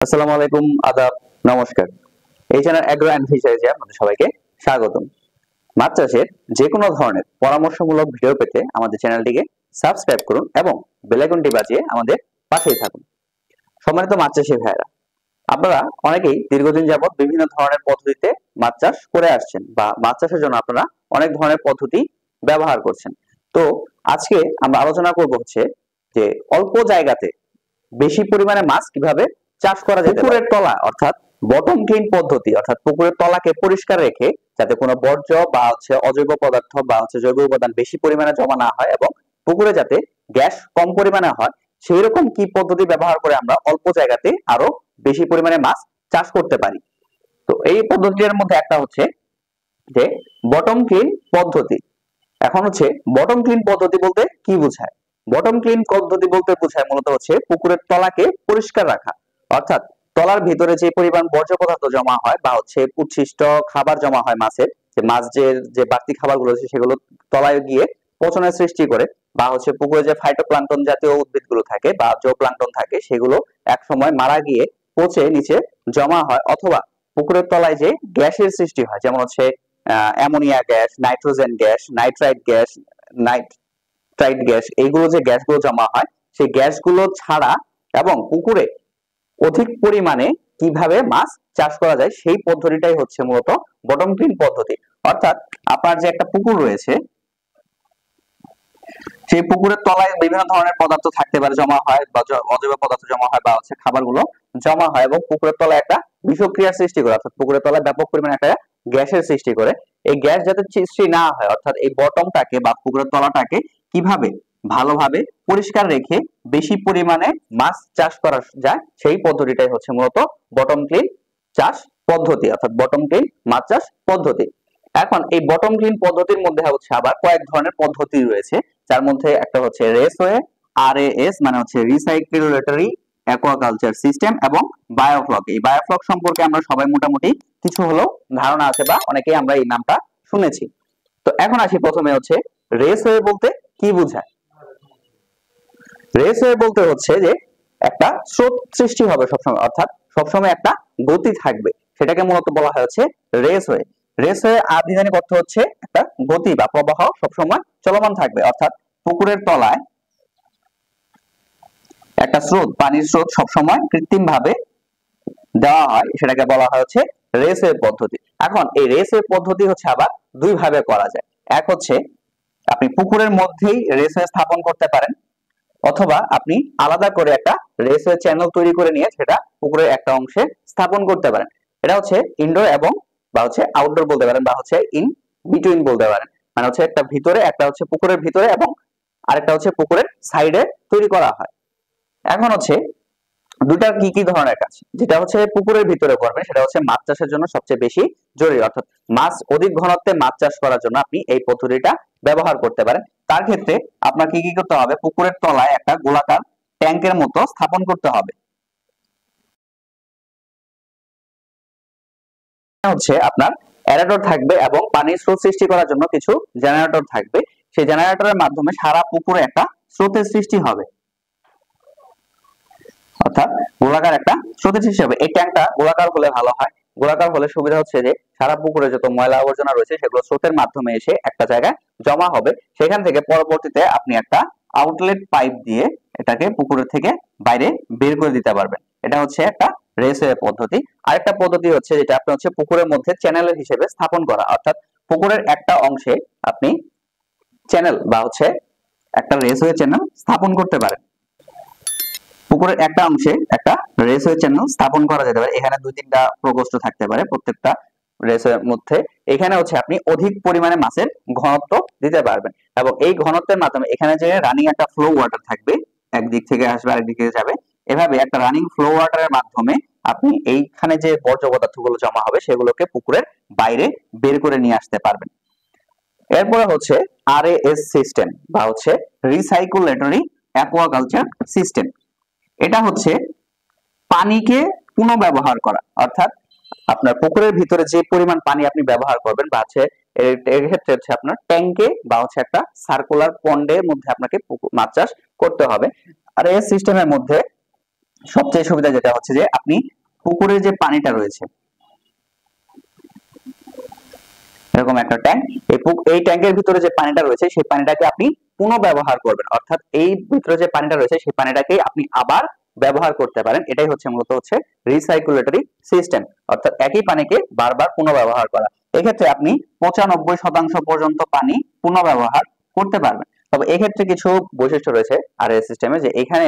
আসসালামু আলাইকুম, আদাব, নমস্কার। এই চ্যানেল অ্যাগ্রো অ্যান্ড ফিশারিজে আপনাদের সবাইকে স্বাগতম। মাছ চাষের যে কোনো ধরনের পরামর্শমূলক ভিডিও পেতে আমাদের চ্যানেলটিকে সাবস্ক্রাইব করুন এবং বেল আইকনটি বাজিয়ে আমাদের পাশেই থাকুন। সম্মানিত মাছ চাষী ভাইয়েরা, আপনারা অনেকেই দীর্ঘদিন যাবৎ বিভিন্ন ধরনের পদ্ধতিতে মাছ চাষ করে আসছেন বা মাছ চাষের জন্য আপনারা অনেক ধরনের পদ্ধতি ব্যবহার করছেন। তো আজকে আমরা আলোচনা করব হচ্ছে যে অল্প জায়গাতে বেশি পরিমাণে মাছ কিভাবে চাষ করা যেতে পারে। পুকুরের তলা অর্থাৎ বটম ক্লিন পদ্ধতি, অর্থাৎ পুকুরের তলাকে পরিষ্কার রেখে যাতে কোনো বর্জ্য বা অজৈব পদার্থ বা জৈব উপাদান বেশি পরিমাণে জমা না হয় এবং পুকুরে যাতে গ্যাস কম পরিমাণে হয়, সেই রকম কি পদ্ধতি ব্যবহার করে আমরা অল্প জায়গাতে আরো বেশি পরিমাণে মাছ চাষ করতে পারি। তো এই পদ্ধতির মধ্যে একটা হচ্ছে যে বটম ক্লিন পদ্ধতি। এখন হচ্ছে বটম ক্লিন পদ্ধতি বলতে কি বোঝায়? বটম ক্লিন পদ্ধতি বলতে বোঝায় মূলত হচ্ছে পুকুরের তলাকে পরিষ্কার রাখা, অর্থাৎ তলার ভিতরে যে পরিমাণ বর্জ্য পদার্থ জমা হয় বা উচ্ছিষ্ট খাবার জমা হয় মাছের, যে বাড়তি খাবারগুলো আছে সেগুলো তলায় গিয়ে পচনের সৃষ্টি করে, বা পুকুরে যে ফাইটোপ্লাঙ্কটন জাতীয় উদ্ভিদগুলো থাকে বা জোপ্লাঙ্কটন থাকে সেগুলো এক সময় মারা গিয়ে পচে নিচে জমা হয়, অথবা পুকুরের তলায় যে গ্যাসের সৃষ্টি হয়, যেমন ammonia gas, nitrogen gas, nitrite gas, এইগুলো যে গ্যাসগুলো জমা হয় সেই গ্যাসগুলো ছাড়া এবং পুকুরে অধিক পরিমাণে কিভাবে মাছ চাষ করা যায় সেই পদ্ধতিটাই হচ্ছে মূলত বটম ক্লিন পদ্ধতি। অর্থাৎ আপনার যে একটা পুকুর রয়েছে, সেই পুকুরের তলায় বিভিন্ন ধরনের পদার্থ থাকতে পারে, জমা হয় বা অজৈব পদার্থ জমা হয় বা খাবারগুলো জমা হয় এবং পুকুরের তলায় একটা বিষক্রিয়ার সৃষ্টি করে, অর্থাৎ পুকুরের তলায় ব্যাপক পরিমাণে একটা গ্যাসের সৃষ্টি করে। এই গ্যাস যাতে সৃষ্টি না হয়, অর্থাৎ এই বটমটাকে বা পুকুরের তলাটাকে কিভাবে ভালোভাবে পরিষ্কার রেখে বেশি পরিমাণে মাছ চাষ করা যায়, সেই পদ্ধতিটাই হচ্ছে মূলত বটম ক্লিন চাষ পদ্ধতি, অর্থাৎ বটম ক্লিন মাছ চাষ পদ্ধতি। এখন এই বটম ক্লিন পদ্ধতির মধ্যে হচ্ছে আবার কয়েক ধরনের পদ্ধতি রয়েছে, যার মধ্যে একটা হচ্ছে রেসওয়ে, আরএএস মানে হচ্ছে রিসাইক্লেটরি অ্যাকুয়াকালচার সিস্টেম, এবং বায়োফ্লক। এই বায়োফ্লক সম্পর্কে আমরা সবাই মোটামুটি কিছু হলেও ধারণা আছে বা অনেকেই আমরা এই নামটা শুনেছি। তো এখন আসি প্রথমে হচ্ছে রেসওয়ে বলতে কি বোঝায়। রেসওয়ে বলতে হচ্ছে যে একটা স্রোত সৃষ্টি হবে সবসময়, অর্থাৎ সবসময় একটা গতি থাকবে, সেটাকে মূলত বলা হয় হচ্ছে রেসওয়ে। রেসওয়ে আবিধানিক অর্থ হচ্ছে একটা গতি বা প্রবাহ সবসময় চলমান থাকবে, অর্থাৎ পুকুরের তলায় একটা স্রোত, পানির স্রোত সবসময় কৃত্রিম ভাবে দেওয়া হয়, সেটাকে বলা হয় হচ্ছে রেসওয়ে পদ্ধতি। এখন এই রেসওয়ে পদ্ধতি হচ্ছে আবার দুই ভাবে করা যায়। এক হচ্ছে আপনি পুকুরের মধ্যেই রেসওয়ে স্থাপন করতে পারেন, অথবা আপনি আলাদা করে একটা রেসওয়ে চ্যানেল তৈরি করে নিয়ে সেটা পুকুরের একটা অংশে স্থাপন করতে পারেন। এটা হচ্ছে ইনডোর এবং বা আউটডোর বলতে পারেন, বা ইন বিটুইন বলতে পারেন। মানে একটা ভিতরে, একটা পুকুরের ভিতরে এবং আরেকটা পুকুরের সাইডে তৈরি করা হয়। এখন দুটা কি কি ধরনের কাজ, যেটা পুকুরের ভিতরে করবেন সেটা হচ্ছে মাছ চাষের জন্য সবচেয়ে বেশি জরুরি, অর্থাৎ মাছ অধিক ঘনত্বে মাছ চাষ করার জন্য আপনি এই পদ্ধতিটা ব্যবহার করতে পারেন। তার ক্ষেত্রে আপনার কি কি করতে হবে? পুকুরের তলায় একটা গোলাকার ট্যাঙ্কের মতো স্থাপন করতে হবে। আপনার অ্যারেটর থাকবে এবং পানির স্রোত সৃষ্টি করার জন্য কিছু জেনারেটর থাকবে। সেই জেনারেটরের মাধ্যমে সারা পুকুরে একটা স্রোতের সৃষ্টি হবে, অর্থাৎ গোলাকার একটা স্রোতের সৃষ্টি হবে। এই ট্যাঙ্কটা গোলাকার হলে ভালো হয়। গোলাকার হলে সুবিধা হচ্ছে যে সারা পুকুরে যত ময়লা আবর্জনা রয়েছে সেগুলো স্রোতের মাধ্যমে এসে একটা জায়গায় জমা হবে, সেখান থেকে পরবর্তীতে আপনি একটা আউটলেট পাইপ দিয়ে এটাকে পুকুরের থেকে বাইরে বের করে দিতে পারবেন। এটা হচ্ছে একটা রেসওয়ে পদ্ধতি। আরেকটা পদ্ধতি হচ্ছে যেটা আপনি পুকুরের মধ্যে চ্যানেলের হিসেবে স্থাপন করা, অর্থাৎ পুকুরের একটা অংশে আপনি চ্যানেল বা একটা রেসওয়ে চ্যানেল স্থাপন করতে পারেন। পুকুরের একটা অংশে একটা রেসওয়ে চ্যানেল স্থাপন করা যেতে পারে। এখানে দুই তিনটা প্রকোষ্ঠ থাকতে পারে প্রত্যেকটা রেসওয়ের মধ্যে। এখানে আপনি অধিক পরিমাণে মাছের ঘনত্ব দিতে পারবেন, এবং এই ঘনত্বের মাধ্যমে এখানে যে রানিং একটা ফ্লো ওয়াটার থাকবে, একদিক থেকে আসবে আরেক দিকে যাবে, এভাবে একটা রানিং ফ্লো ওয়াটারের মাধ্যমে আপনি এইখানে যে বর্জ্য পদার্থগুলো জমা হবে সেগুলোকে পুকুরের বাইরে বের করে নিয়ে আসতে পারবেন। এরপরে আরএএস সিস্টেম বা রিসাইকুলেটরি অ্যাকুয়াকালচার সিস্টেম। এটা পানিকে পুনঃব্যবহার করা, অর্থাৎ আপনার পুকুরের ভিতরে যে পরিমাণ পানি আপনি ব্যবহার করবেন বা এর ক্ষেত্রে আপনার ট্যাঙ্কে বা একটা সার্কুলার পন্ডের মধ্যে আপনাকে মাছ চাষ করতে হবে। আর এই সিস্টেমের মধ্যে সবচেয়ে সুবিধা যেটা হচ্ছে যে আপনি পুকুরের যে পানিটা রয়েছে, এরকম একটা ট্যাঙ্ক, এই ট্যাঙ্কের ভিতরে যে পানিটা রয়েছে সেই পানিটাকে আপনি পুনঃব্যবহার করবেন, অর্থাৎ এই ভিতরে যে পানিটা রয়েছে সেই পানিটাকে আপনি আবার ব্যবহার করতে পারেন। এটাই হচ্ছে মূলত হচ্ছে রিসাইকুলেটরি সিস্টেম, অর্থাৎ একই পানিকে বারবার পুনঃব্যবহার করা। এক্ষেত্রে আপনি 95% পর্যন্ত পানি পুনঃব্যবহার করতে পারবেন। তবে এক্ষেত্রে কিছু বৈশিষ্ট্য রয়েছে আর এই সিস্টেমে, যে এখানে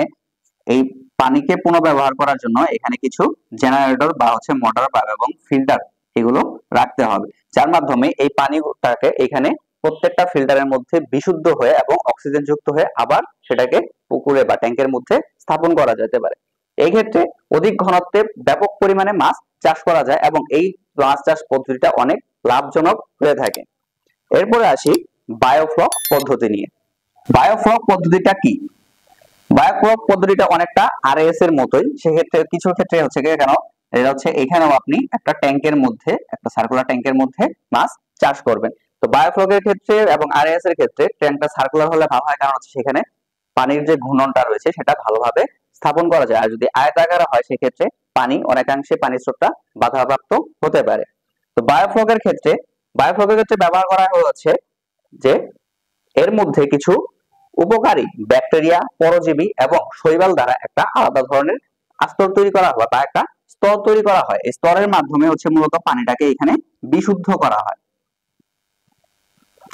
এই পানিকে পুনঃব্যবহার করার জন্য এখানে কিছু জেনারেটর বা হচ্ছে মোটর বা এবং ফিল্টার এগুলো রাখতে হবে, যার মাধ্যমে এই পানিটাকে এখানে প্রত্যেকটা ফিল্টারের মধ্যে বিশুদ্ধ হয়ে এবং অক্সিজেন যুক্ত হয়ে আবার সেটাকে পুকুরে বা ট্যাঙ্কের মধ্যে স্থাপন করা যেতে পারে। এই ক্ষেত্রে অধিক ঘনত্বে ব্যাপক পরিমাণে মাছ চাষ করা যায় এবং এই মাছ চাষ পদ্ধতিটা অনেক লাভজনক হয়ে থাকে। এরপরে আসি বায়োফ্লক পদ্ধতি নিয়ে। বায়োফ্লক পদ্ধতিটা কি? বায়োফ্লক পদ্ধতিটা অনেকটা আরএস এর মতোই, সেক্ষেত্রে কিছু ক্ষেত্রে হচ্ছে কি, কেন এটা হচ্ছে এখানেও আপনি একটা ট্যাঙ্কের মধ্যে, একটা সার্কুলার ট্যাঙ্কের মধ্যে মাছ চাষ করবেন। তো বায়োফ্লকের ক্ষেত্রে এবং আরএস এর ক্ষেত্রে ট্যাঙ্কটা সার্কুলার হলে ভালো হয়, কারণ হচ্ছে সেখানে পানির যে ঘূর্ণনটা রয়েছে সেটা ভালোভাবে স্থাপন করা যায়। আর যদি আয়তাকার হয় সেক্ষেত্রে পানি অনেকাংশে পানির স্রোতটা বাধাপ্রাপ্ত হতে পারে। তো বায়োফ্লকের ক্ষেত্রে ব্যবহার করা হচ্ছে যে এর মধ্যে কিছু উপকারী ব্যাকটেরিয়া, পরজীবী এবং শৈবাল দ্বারা একটা আলাদা ধরনের স্তর তৈরি করা হয় বা একটা স্তর তৈরি করা হয়। এই স্তরের মাধ্যমে হচ্ছে মূলত পানিটাকে এখানে বিশুদ্ধ করা হয়।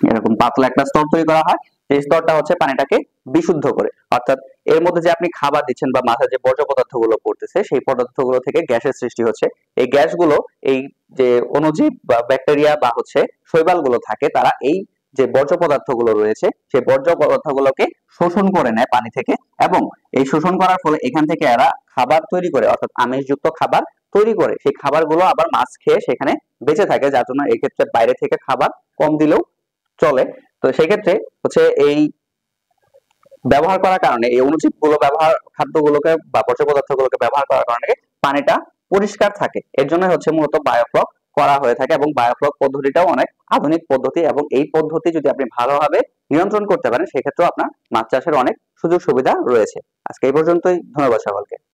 এরকম পাতলা একটা স্তর তৈরি করা হয়, এই স্তরটা হচ্ছে পানিটাকে বিশুদ্ধ করে, অর্থাৎ এর মধ্যে যে আপনি খাবার দিচ্ছেন বা মাছের যে বর্জ্য পদার্থগুলো পড়তেছে সেই পদার্থগুলো থেকে গ্যাসের সৃষ্টি হচ্ছে। এই গ্যাসগুলো, এই যে অণুজীব বা ব্যাকটেরিয়া বা হচ্ছে শৈবালগুলো থাকে, তারা এই যে বর্জ্য পদার্থগুলো রয়েছে সেই বর্জ্য পদার্থগুলোকে শোষণ করে নেয় পানি থেকে, এবং এই শোষণ করার ফলে এখান থেকে এরা খাবার তৈরি করে, অর্থাৎ আমিষযুক্ত খাবার তৈরি করে। সেই খাবারগুলো আবার মাছ খেয়ে সেখানে বেঁচে থাকে, যার জন্য এক্ষেত্রে বাইরে থেকে খাবার কম দিলেও চলে। তো সেক্ষেত্রে হচ্ছে এই ব্যবহার করার কারণে, এই অণুজীবগুলো খাদ্যগুলোকে বা বর্জ্য পদার্থগুলোকে ব্যবহার করার কারণে পানিটা পরিষ্কার থাকে। এর জন্য হচ্ছে মূলত বায়োফ্লক করা হয়ে থাকে, এবং বায়োফ্লক পদ্ধতিটাও অনেক আধুনিক পদ্ধতি, এবং এই পদ্ধতি যদি আপনি ভালোভাবে নিয়ন্ত্রণ করতে পারেন সেক্ষেত্রে আপনার মাছ চাষের অনেক সুযোগ সুবিধা রয়েছে। আজকে এই পর্যন্তই, ধন্যবাদ সকলকে।